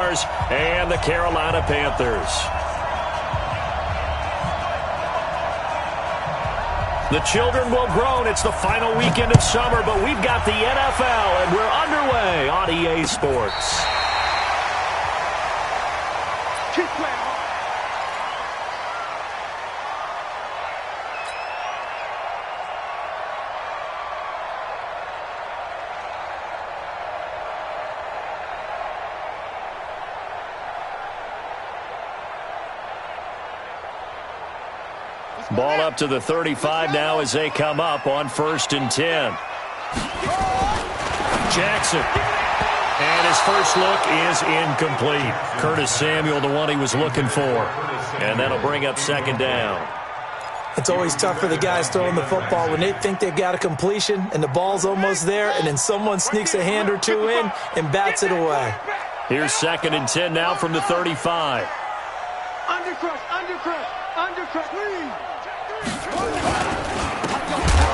and the Carolina Panthers. The children will groan. It's the final weekend of summer, but we've got the NFL, and we're underway on EA Sports. Ball up to the 35 now as they come up on 1st and 10. Jackson. And his first look is incomplete. Curtis Samuel, the one he was looking for. And that'll bring up 2nd down. It's always tough for the guys throwing the football when they think they've got a completion and the ball's almost there, and then someone sneaks a hand or two in and bats it away. Here's 2nd and 10 now from the 35. Undercrush.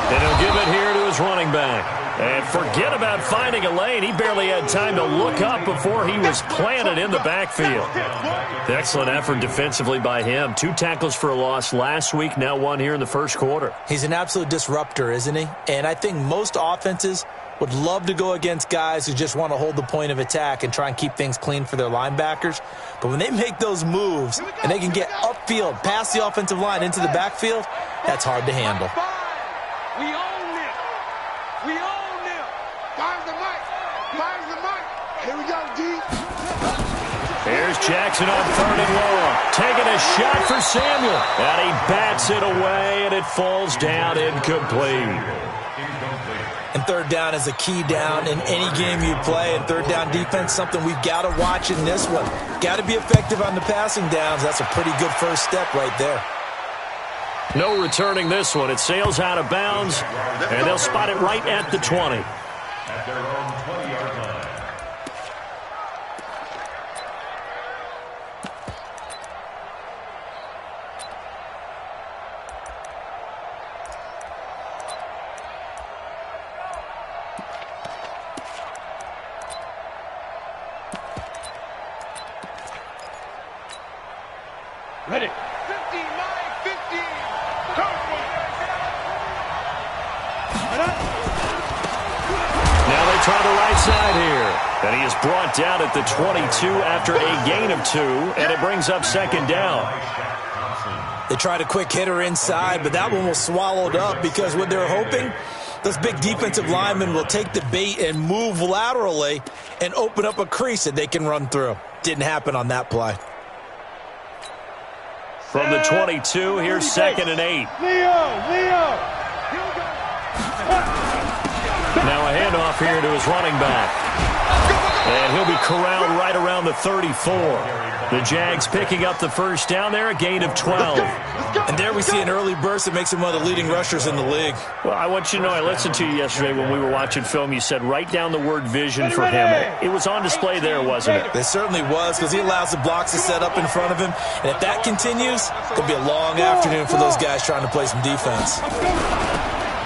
And he'll give it here to his running back. And forget about finding a lane. He barely had time to look up before he was planted in the backfield. Excellent effort defensively by him. 2 tackles for a loss last week, now 1 here in the first quarter. He's an absolute disruptor, isn't he? And I think most offenses would love to go against guys who just want to hold the point of attack and try and keep things clean for their linebackers. But when they make those moves and they can get upfield, past the offensive line into the backfield, that's hard to handle. We own it. Fires the mic. Here we go, D. Here's Jackson on 3rd and long. Taking a shot for Samuel. And he bats it away, and it falls down incomplete. And 3rd down is a key down in any game you play. And 3rd down defense, something we've got to watch in this one. Got to be effective on the passing downs. That's a pretty good first step right there. No returning this one. It sails out of bounds, and they'll spot it right at the 20. At their own 20-yard line. Ready. 50. Now they try the right side here. And he is brought down at the 22 after a gain of 2, and it brings up 2nd down. They tried a quick hitter inside, but that one was swallowed up because what they're hoping, those big defensive linemen will take the bait and move laterally and open up a crease that they can run through. Didn't happen on that play. From the 22, here's 2nd and 8. Leo. Now a handoff here to his running back. And he'll be corralled right around the 34. The Jags picking up the 1st down there, a gain of 12. And there we see an early burst that makes him one of the leading rushers in the league. Well, I want you to know, I listened to you yesterday when we were watching film. You said write down the word vision for him. It was on display there, wasn't it? It certainly was, because he allows the blocks to set up in front of him. And if that continues, it could be a long afternoon for those guys trying to play some defense.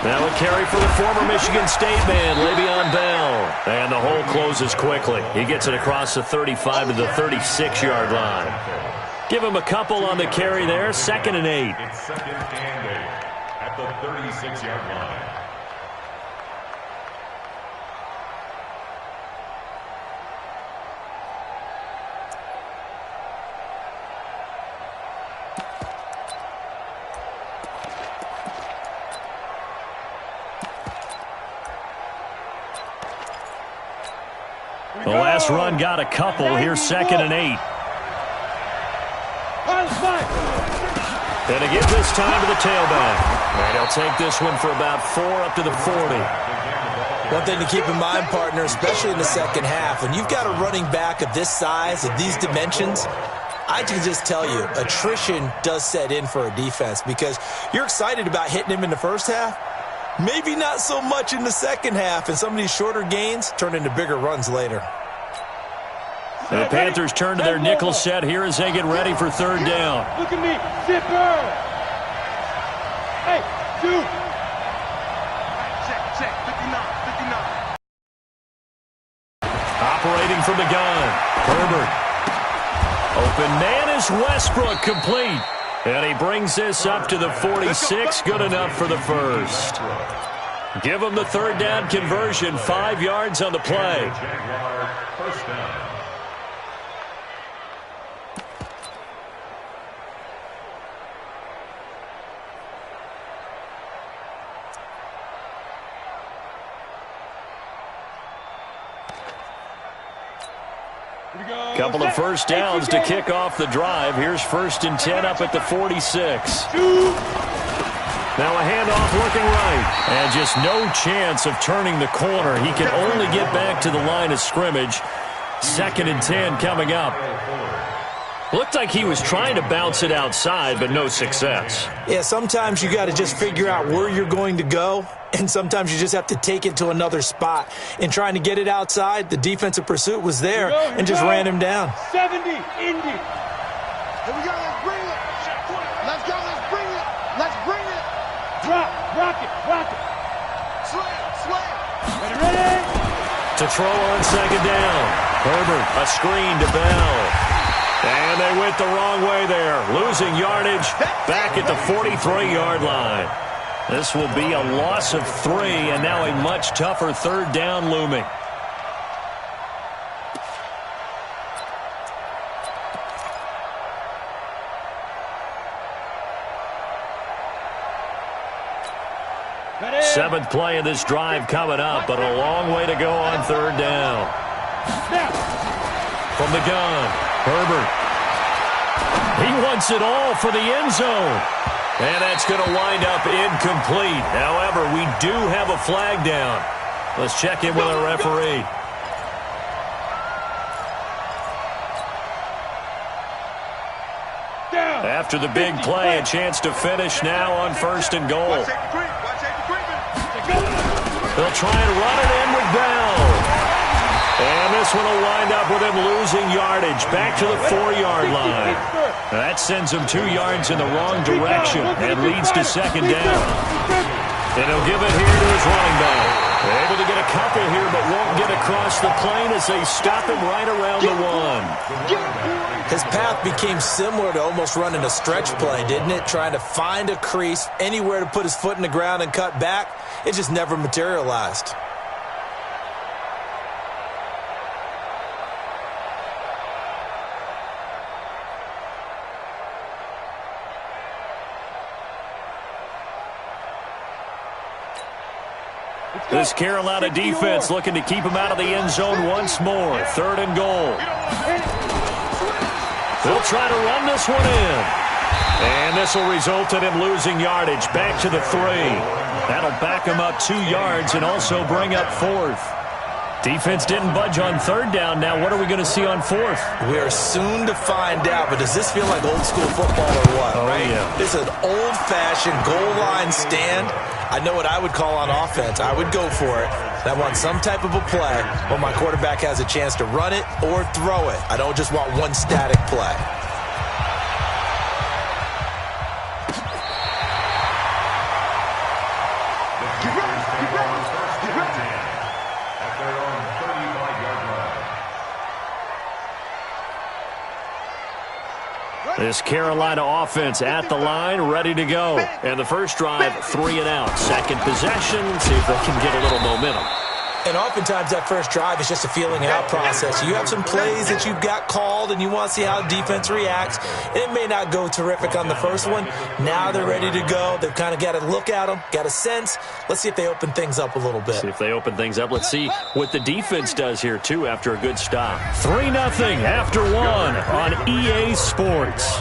Now a carry for the former Michigan State man, Le'Veon Bell. And the hole closes quickly. He gets it across the 35 to the 36-yard line. Give him a couple on the carry there, 2nd and 8. It's 2nd and 8 at the 36-yard line. The last run got a couple. Here's 2nd and 8. And again this time to the tailback. And he'll take this one for about 4 up to the 40. One thing to keep in mind, partner, especially in the second half, when you've got a running back of this size, of these dimensions, I can just tell you, attrition does set in for a defense because you're excited about hitting him in the first half. Maybe not so much in the second half, and some of these shorter gains turn into bigger runs later. The Panthers turn to their nickel set here as they get ready for 3rd down. Look at me. Zipper. Hey, dude. Check. 59. Operating from the gun. Herbert Open man is Westbrook, complete. And he brings this up to the 46, good enough for the first. Give him the third down conversion, 5 yards on the play. First down. Couple of first downs to kick off the drive. Here's 1st and 10 up at the 46. Now a handoff looking right. And just no chance of turning the corner. He can only get back to the line of scrimmage. 2nd and 10 coming up. Looked like he was trying to bounce it outside, but no success. Yeah, sometimes you got to just figure out where you're going to go, and sometimes you just have to take it to another spot. In trying to get it outside, the defensive pursuit was there and just ran him down. 70, Indy. Here we go, let's bring it. Let's go, let's bring it. Let's bring it. Drop, rock it. Slam. Ready? To throw on 2nd down. Herbert, a screen to Bell. And they went the wrong way there. Losing yardage back at the 43-yard line. This will be a loss of 3, and now a much tougher 3rd down looming. Ready? 7th play of this drive coming up, but a long way to go on 3rd down. Snap. From the gun, Herbert. He wants it all for the end zone. And that's going to wind up incomplete. However, we do have a flag down. Let's check in with our referee. Down. After the big play, a chance to finish now on 1st and goal. They'll try and run it in with Bell. And this one will wind up with him losing yardage back to the 4-yard line. That sends him 2 yards in the wrong direction and leads to 2nd down. And he'll give it here to his running back. They're able to get a couple here, but won't get across the plane as they stop him right around the 1. His path became similar to almost running a stretch play, didn't it? Trying to find a crease, anywhere to put his foot in the ground and cut back. It just never materialized. This Carolina defense looking to keep him out of the end zone once more. 3rd and goal. They'll try to run this one in. And this will result in him losing yardage back to the 3. That'll back him up 2 yards and also bring up 4th. Defense didn't budge on 3rd down. Now what are we going to see on 4th? We are soon to find out, but does this feel like old school football or what? Oh, right? Yeah. It's an old-fashioned goal line stand. I know what I would call on offense. I would go for it. I want some type of a play where my quarterback has a chance to run it or throw it. I don't just want one static play. This Carolina offense at the line, ready to go. And the first drive, 3 and out. Second possession, see if they can get a little momentum. And oftentimes that first drive is just a feeling out process. You have some plays that you've got called and you want to see how defense reacts. And it may not go terrific on the first one. Now they're ready to go. They've kind of got to look at them, got a sense. Let's see if they open things up a little bit. See if they open things up. Let's see what the defense does here, too, after a good stop. 3-0 after 1 on EA Sports.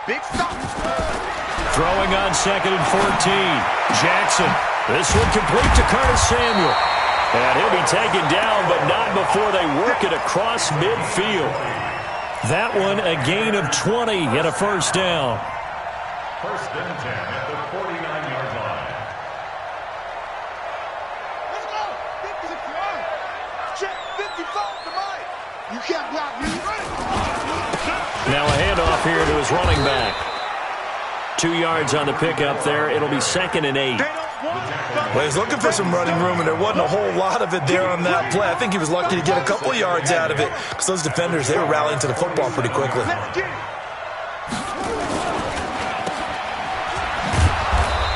Big stop. Throwing on 2nd and 14. Jackson. This one complete to Curtis Samuel. And he'll be taken down, but not before they work it across midfield. That one a gain of 20 and a first down. 1st and 10 at the 49-yard line. Let's go. 56-yard. Check 55 to mine. You can't block me. Now a handoff here to his running back. 2 yards on the pickup there. It'll be 2nd and 8. Well, he's looking for some running room, and there wasn't a whole lot of it there on that play. I think he was lucky to get a couple yards out of it because those defenders, they were rallying to the football pretty quickly.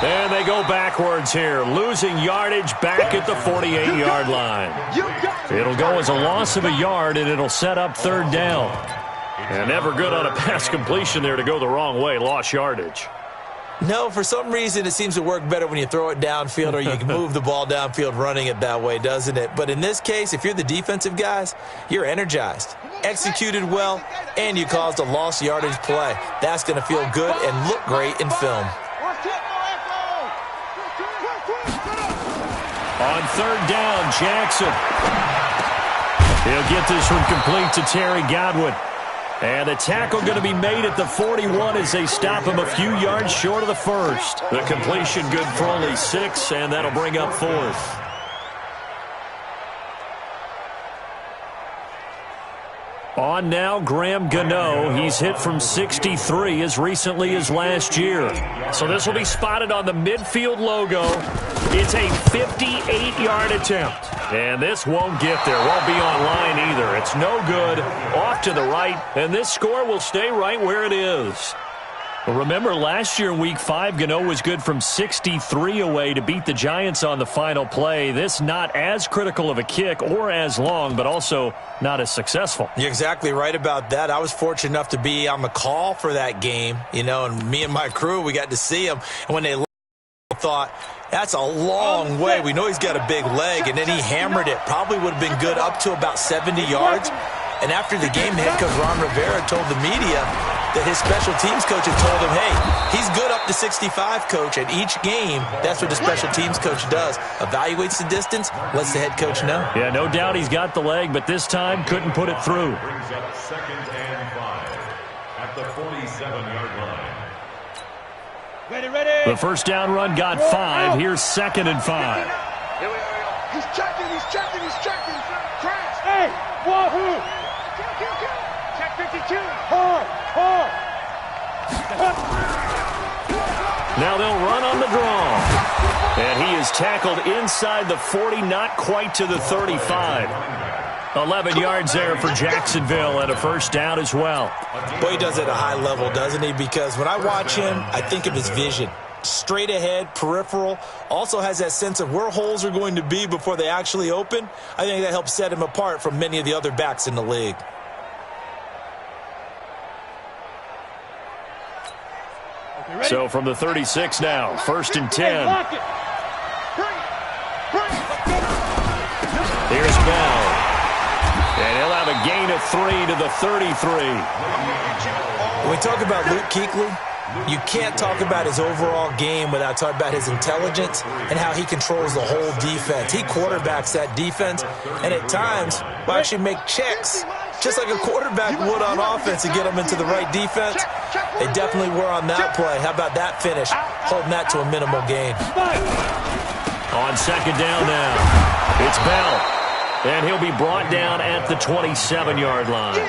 And they go backwards here, losing yardage back at the 48-yard line. It'll go as a loss of a yard, and it'll set up 3rd down. And never good on a pass completion there to go the wrong way, lost yardage. No, for some reason it seems to work better when you throw it downfield or you can move the ball downfield running it that way, doesn't it? But in this case, if you're the defensive guys, you're energized, executed well, and you caused a lost yardage play. That's going to feel good and look great in film. On 3rd down, Jackson. He'll get this one complete to Terry Godwin. And the tackle going to be made at the 41 as they stop him a few yards short of the first. The completion good for only 6, and that'll bring up 4th. On now, Graham Gano. He's hit from 63 as recently as last year. So this will be spotted on the midfield logo. It's a 58-yard attempt. And this won't get there. Won't be online either. It's no good. Off to the right. And this score will stay right where it is. Remember, last year in Week 5, Gano was good from 63 away to beat the Giants on the final play. This not as critical of a kick or as long, but also not as successful. You're exactly right about that. I was fortunate enough to be on the call for that game, and me and my crew, we got to see him. And when they thought, that's a long way. We know he's got a big leg, and then he hammered it. Probably would have been good up to about 70 yards. And after the game, head coach Ron Rivera told the media that his special teams coach had told him, hey, he's good up to 65, coach. And each game, that's what the special teams coach does. Evaluates the distance, lets the head coach know. Yeah, no doubt he's got the leg, but this time couldn't put it through. Brings up 2nd and 5 at the 47-yard line. Ready. The first down run got 5. Here's 2nd and 5. Here we are. He's checking. Crash. Hey, Wahoo! Check 52. Hard. Now they'll run on the draw. And he is tackled inside the 40, not quite to the 35. 11 yards there for Jacksonville and a first down as well. Boy, he does it at a high level, doesn't he? Because when I watch him, I think of his vision. Straight ahead, peripheral, also has that sense of where holes are going to be before they actually open. I think that helps set him apart from many of the other backs in the league. So from the 36 now, 1st and 10. Here's Bell. And he'll have a gain of 3 to the 33. When we talk about Luke Kuechly, you can't talk about his overall game without talking about his intelligence and how he controls the whole defense. He quarterbacks that defense, and at times will actually make checks, just like a quarterback would on offense to get them into the right defense. They definitely were on that play. How about that finish? Holding that to a minimal gain. On 2nd down now, it's Bell. And he'll be brought down at the 27-yard line.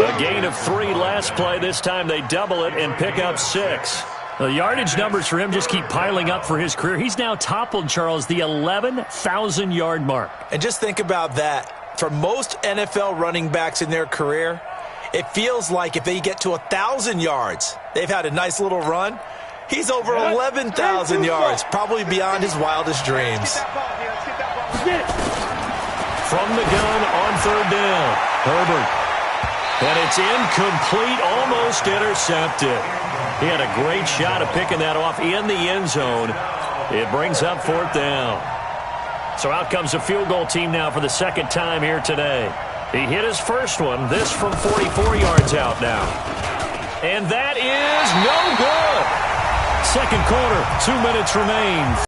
A gain of 3 last play. This time they double it and pick up 6. The yardage numbers for him just keep piling up for his career. He's now toppled, Charles, the 11,000-yard mark. And just think about that. For most NFL running backs in their career, it feels like if they get to 1,000 yards, they've had a nice little run. He's over 11,000 yards, probably beyond his wildest dreams. From the gun on 3rd down, Herbert. And it's incomplete, almost intercepted. He had a great shot at picking that off in the end zone. It brings up 4th down. So out comes the field goal team now for the 2nd time here today. He hit his first one, this from 44 yards out now. And that is no good. 2nd quarter, 2 minutes remain.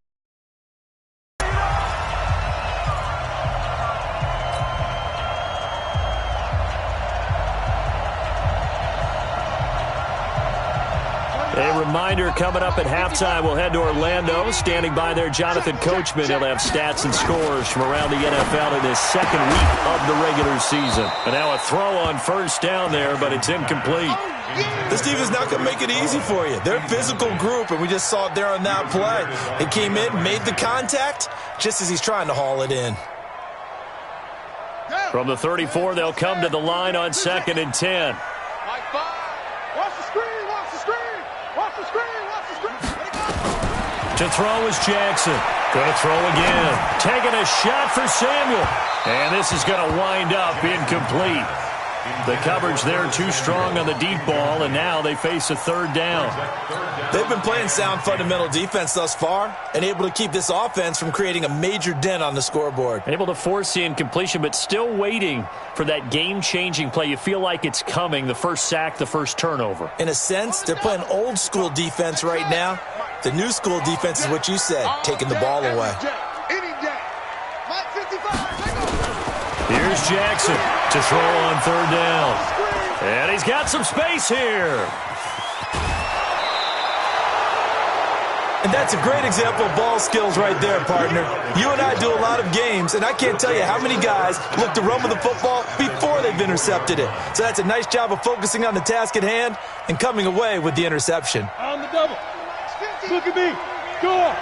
reminder, coming up at halftime, we'll head to Orlando. Standing by there, Jonathan Coachman. He'll have stats and scores from around the NFL in his second week of the regular season. And now a throw on first down there, but it's incomplete. This defense not going to make it easy for you. They're a physical group, and we just saw it there on that play. They came in, made the contact, just as he's trying to haul it in. From the 34, they'll come to the line on 2nd and 10. Watch the screen, watch the screen, watch the screen, watch the screen. To throw is Jackson. Going to throw again. Taking a shot for Samuel. And this is going to wind up incomplete. The coverage there too strong on the deep ball, and now they face a 3rd down. They've been playing sound fundamental defense thus far and able to keep this offense from creating a major dent on the scoreboard. Able to force the incompletion, but still waiting for that game-changing play. You feel like it's coming, the first sack, the first turnover. In a sense, they're playing old-school defense right now. The new school defense is what you said, taking the ball away. Here's Jackson to throw on 3rd down. And he's got some space here. And that's a great example of ball skills right there, partner. You and I do a lot of games, and I can't tell you how many guys look to run with the football before they've intercepted it. So that's a nice job of focusing on the task at hand and coming away with the interception. On the double. Look at me. Go.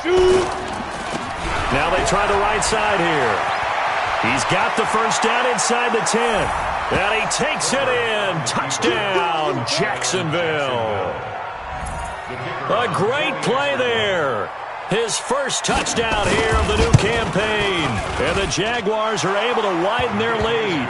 Shoot. Now they try the right side here. He's got the first down inside the 10. And he takes it in. Touchdown, Jacksonville. A great play there. His first touchdown here of the new campaign. And the Jaguars are able to widen their lead.